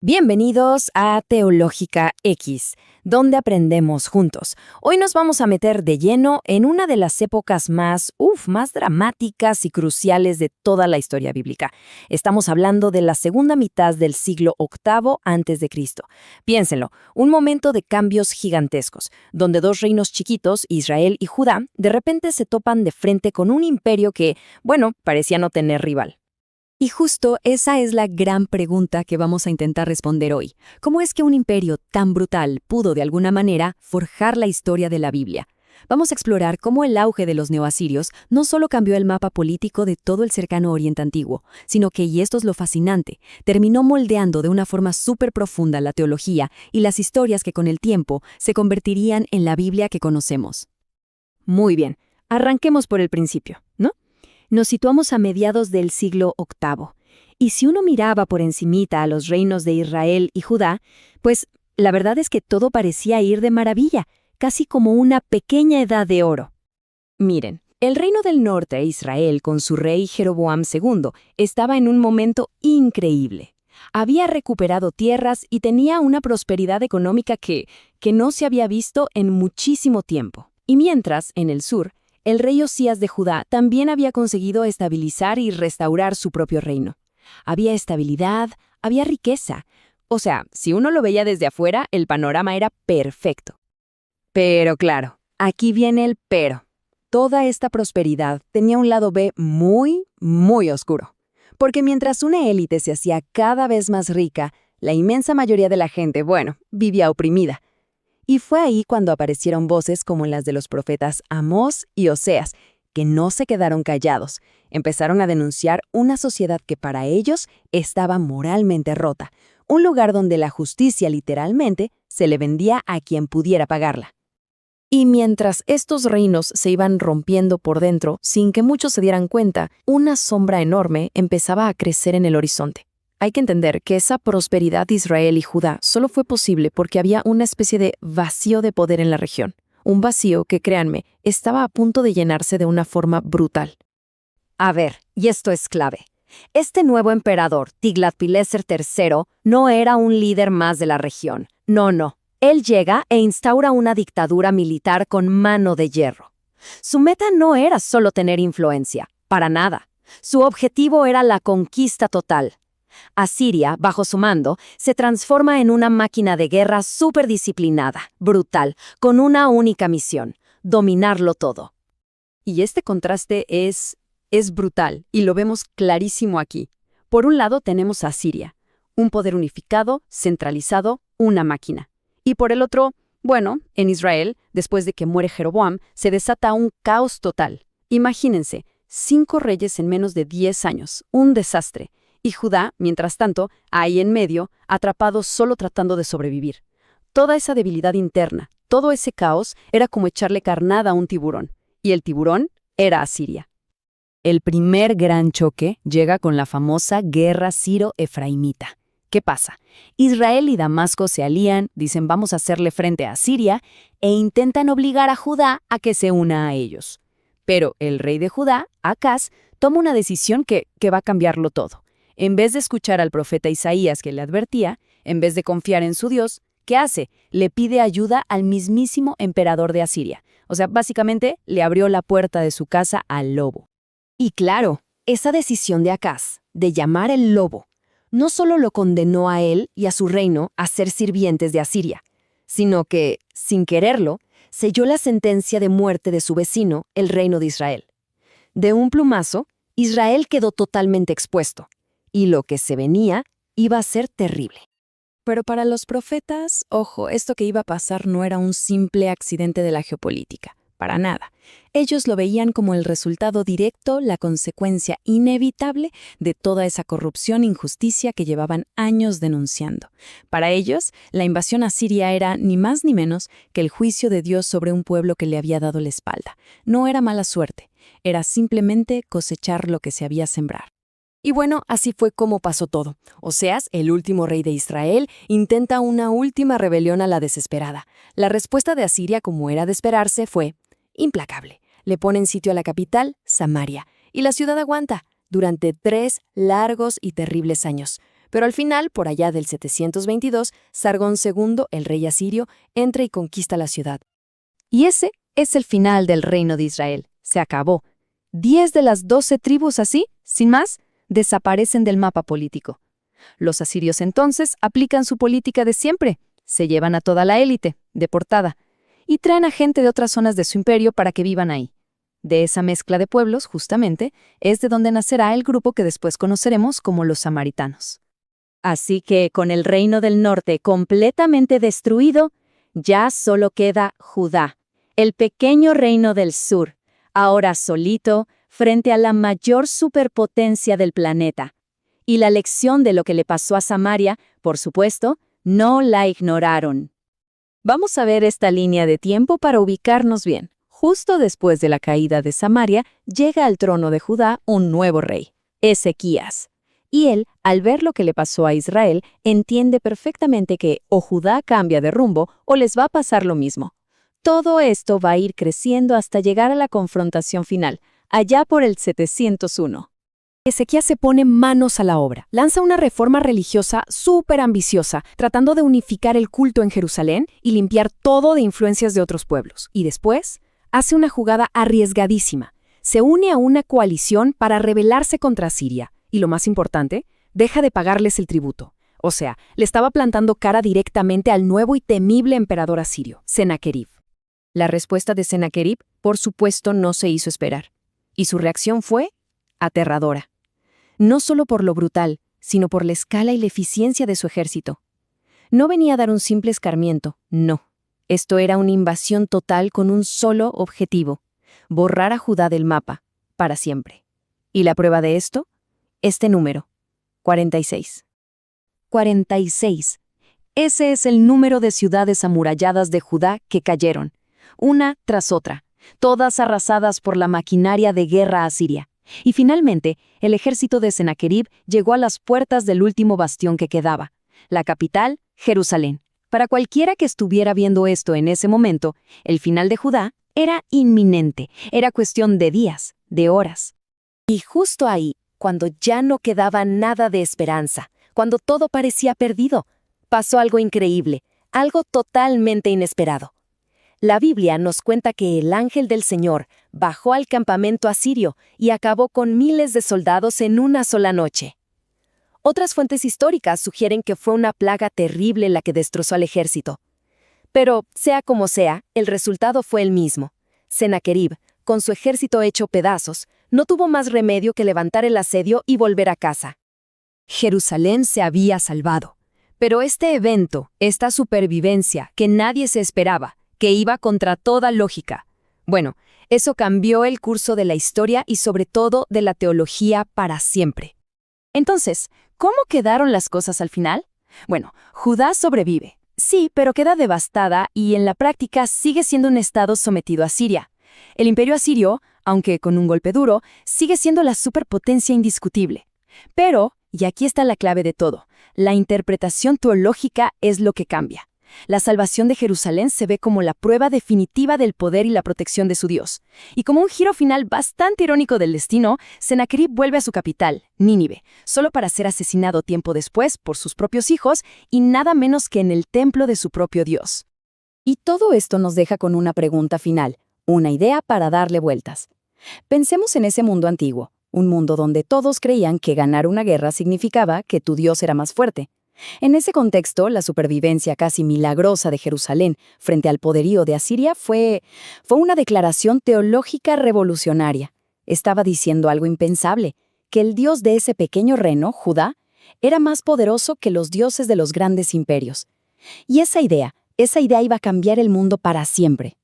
Bienvenidos a Teológica X, donde aprendemos juntos. Hoy nos vamos a meter de lleno en una de las épocas más dramáticas y cruciales de toda la historia bíblica. Estamos hablando de la segunda mitad del siglo VIII a.C. Piénsenlo, un momento de cambios gigantescos, donde dos reinos chiquitos, Israel y Judá, de repente se topan de frente con un imperio que, parecía no tener rival. Y justo esa es la gran pregunta que vamos a intentar responder hoy. ¿Cómo es que un imperio tan brutal pudo de alguna manera forjar la historia de la Biblia? Vamos a explorar cómo el auge de los neoasirios no solo cambió el mapa político de todo el cercano Oriente Antiguo, sino que, y esto es lo fascinante, terminó moldeando de una forma súper profunda la teología y las historias que con el tiempo se convertirían en la Biblia que conocemos. Muy bien, arranquemos por el principio, ¿no? Nos situamos a mediados del siglo VIII, y si uno miraba por encimita a los reinos de Israel y Judá, pues la verdad es que todo parecía ir de maravilla, casi como una pequeña edad de oro. Miren, el reino del norte, Israel, con su rey Jeroboam II, estaba en un momento increíble. Había recuperado tierras y tenía una prosperidad económica que no se había visto en muchísimo tiempo. Y mientras, en el sur, el rey Osías de Judá también había conseguido estabilizar y restaurar su propio reino. Había estabilidad, había riqueza. O sea, si uno lo veía desde afuera, el panorama era perfecto. Pero claro, aquí viene el pero. Toda esta prosperidad tenía un lado B muy oscuro. Porque mientras una élite se hacía cada vez más rica, la inmensa mayoría de la gente, vivía oprimida. Y fue ahí cuando aparecieron voces como las de los profetas Amós y Oseas, que no se quedaron callados. Empezaron a denunciar una sociedad que para ellos estaba moralmente rota, un lugar donde la justicia literalmente se le vendía a quien pudiera pagarla. Y mientras estos reinos se iban rompiendo por dentro, sin que muchos se dieran cuenta, una sombra enorme empezaba a crecer en el horizonte. Hay que entender que esa prosperidad de Israel y Judá solo fue posible porque había una especie de vacío de poder en la región. Un vacío que, créanme, estaba a punto de llenarse de una forma brutal. A ver, y esto es clave. Este nuevo emperador, Tiglat-Pileser III, no era un líder más de la región. No. Él llega e instaura una dictadura militar con mano de hierro. Su meta no era solo tener influencia, para nada. Su objetivo era la conquista total. Asiria, bajo su mando, se transforma en una máquina de guerra súper disciplinada, brutal, con una única misión: dominarlo todo. Y este contraste es brutal, y lo vemos clarísimo aquí. Por un lado tenemos a Asiria, un poder unificado, centralizado, una máquina. Y por el otro, en Israel, después de que muere Jeroboam, se desata un caos total. Imagínense, 5 reyes en menos de 10 años, un desastre. Y Judá, mientras tanto, ahí en medio, atrapado solo tratando de sobrevivir. Toda esa debilidad interna, todo ese caos, era como echarle carnada a un tiburón. Y el tiburón era Asiria. El primer gran choque llega con la famosa guerra siro-efraimita. ¿Qué pasa? Israel y Damasco se alían, dicen vamos a hacerle frente a Asiria, e intentan obligar a Judá a que se una a ellos. Pero el rey de Judá, Acaz, toma una decisión que va a cambiarlo todo. En vez de escuchar al profeta Isaías que le advertía, en vez de confiar en su Dios, ¿qué hace? Le pide ayuda al mismísimo emperador de Asiria. O sea, básicamente le abrió la puerta de su casa al lobo. Y claro, esa decisión de Acaz, de llamar el lobo, no solo lo condenó a él y a su reino a ser sirvientes de Asiria, sino que, sin quererlo, selló la sentencia de muerte de su vecino, el reino de Israel. De un plumazo, Israel quedó totalmente expuesto. Y lo que se venía iba a ser terrible. Pero para los profetas, ojo, esto que iba a pasar no era un simple accidente de la geopolítica, para nada. Ellos lo veían como el resultado directo, la consecuencia inevitable de toda esa corrupción e injusticia que llevaban años denunciando. Para ellos, la invasión a Siria era ni más ni menos que el juicio de Dios sobre un pueblo que le había dado la espalda. No era mala suerte, era simplemente cosechar lo que se había sembrado. Y así fue como pasó todo. Oseas, el último rey de Israel, intenta una última rebelión a la desesperada. La respuesta de Asiria, como era de esperarse, fue implacable. Le ponen sitio a la capital, Samaria, y la ciudad aguanta durante 3 largos y terribles años. Pero al final, por allá del 722, Sargón II, el rey asirio, entra y conquista la ciudad. Y ese es el final del reino de Israel. Se acabó. 10 de las 12 tribus así, sin más, desaparecen del mapa político. Los asirios entonces aplican su política de siempre. Se llevan a toda la élite, deportada, y traen a gente de otras zonas de su imperio para que vivan ahí. De esa mezcla de pueblos, justamente, es de donde nacerá el grupo que después conoceremos como los samaritanos. Así que, con el reino del norte completamente destruido, ya solo queda Judá, el pequeño reino del sur, ahora solito, frente a la mayor superpotencia del planeta. Y la lección de lo que le pasó a Samaria, por supuesto, no la ignoraron. Vamos a ver esta línea de tiempo para ubicarnos bien. Justo después de la caída de Samaria, llega al trono de Judá un nuevo rey, Ezequías. Y él, al ver lo que le pasó a Israel, entiende perfectamente que o Judá cambia de rumbo o les va a pasar lo mismo. Todo esto va a ir creciendo hasta llegar a la confrontación final, allá por el 701. Ezequías se pone manos a la obra. Lanza una reforma religiosa súper ambiciosa, tratando de unificar el culto en Jerusalén y limpiar todo de influencias de otros pueblos. Y después, hace una jugada arriesgadísima. Se une a una coalición para rebelarse contra Siria. Y lo más importante, deja de pagarles el tributo. O sea, le estaba plantando cara directamente al nuevo y temible emperador asirio, Sennacherib. La respuesta de Sennacherib, por supuesto, no se hizo esperar. Y su reacción fue aterradora. No solo por lo brutal, sino por la escala y la eficiencia de su ejército. No venía a dar un simple escarmiento, no. Esto era una invasión total con un solo objetivo: borrar a Judá del mapa, para siempre. ¿Y la prueba de esto? Este número, 46. 46. Ese es el número de ciudades amuralladas de Judá que cayeron, una tras otra, todas arrasadas por la maquinaria de guerra asiria. Y finalmente, el ejército de Sennacherib llegó a las puertas del último bastión que quedaba, la capital, Jerusalén. Para cualquiera que estuviera viendo esto en ese momento, el final de Judá era inminente, era cuestión de días, de horas. Y justo ahí, cuando ya no quedaba nada de esperanza, cuando todo parecía perdido, pasó algo increíble, algo totalmente inesperado. La Biblia nos cuenta que el ángel del Señor bajó al campamento asirio y acabó con miles de soldados en una sola noche. Otras fuentes históricas sugieren que fue una plaga terrible la que destrozó al ejército. Pero, sea como sea, el resultado fue el mismo. Sennacherib, con su ejército hecho pedazos, no tuvo más remedio que levantar el asedio y volver a casa. Jerusalén se había salvado. Pero este evento, esta supervivencia que nadie se esperaba, que iba contra toda lógica, bueno, eso cambió el curso de la historia y sobre todo de la teología para siempre. Entonces, ¿cómo quedaron las cosas al final? Bueno, Judá sobrevive, sí, pero queda devastada y en la práctica sigue siendo un estado sometido a Siria. El imperio asirio, aunque con un golpe duro, sigue siendo la superpotencia indiscutible. Pero, y aquí está la clave de todo, la interpretación teológica es lo que cambia. La salvación de Jerusalén se ve como la prueba definitiva del poder y la protección de su Dios. Y como un giro final bastante irónico del destino, Sennacherib vuelve a su capital, Nínive, solo para ser asesinado tiempo después por sus propios hijos y nada menos que en el templo de su propio Dios. Y todo esto nos deja con una pregunta final, una idea para darle vueltas. Pensemos en ese mundo antiguo, un mundo donde todos creían que ganar una guerra significaba que tu Dios era más fuerte. En ese contexto, la supervivencia casi milagrosa de Jerusalén frente al poderío de Asiria fue una declaración teológica revolucionaria. Estaba diciendo algo impensable, que el Dios de ese pequeño reino, Judá, era más poderoso que los dioses de los grandes imperios. Y esa idea iba a cambiar el mundo para siempre.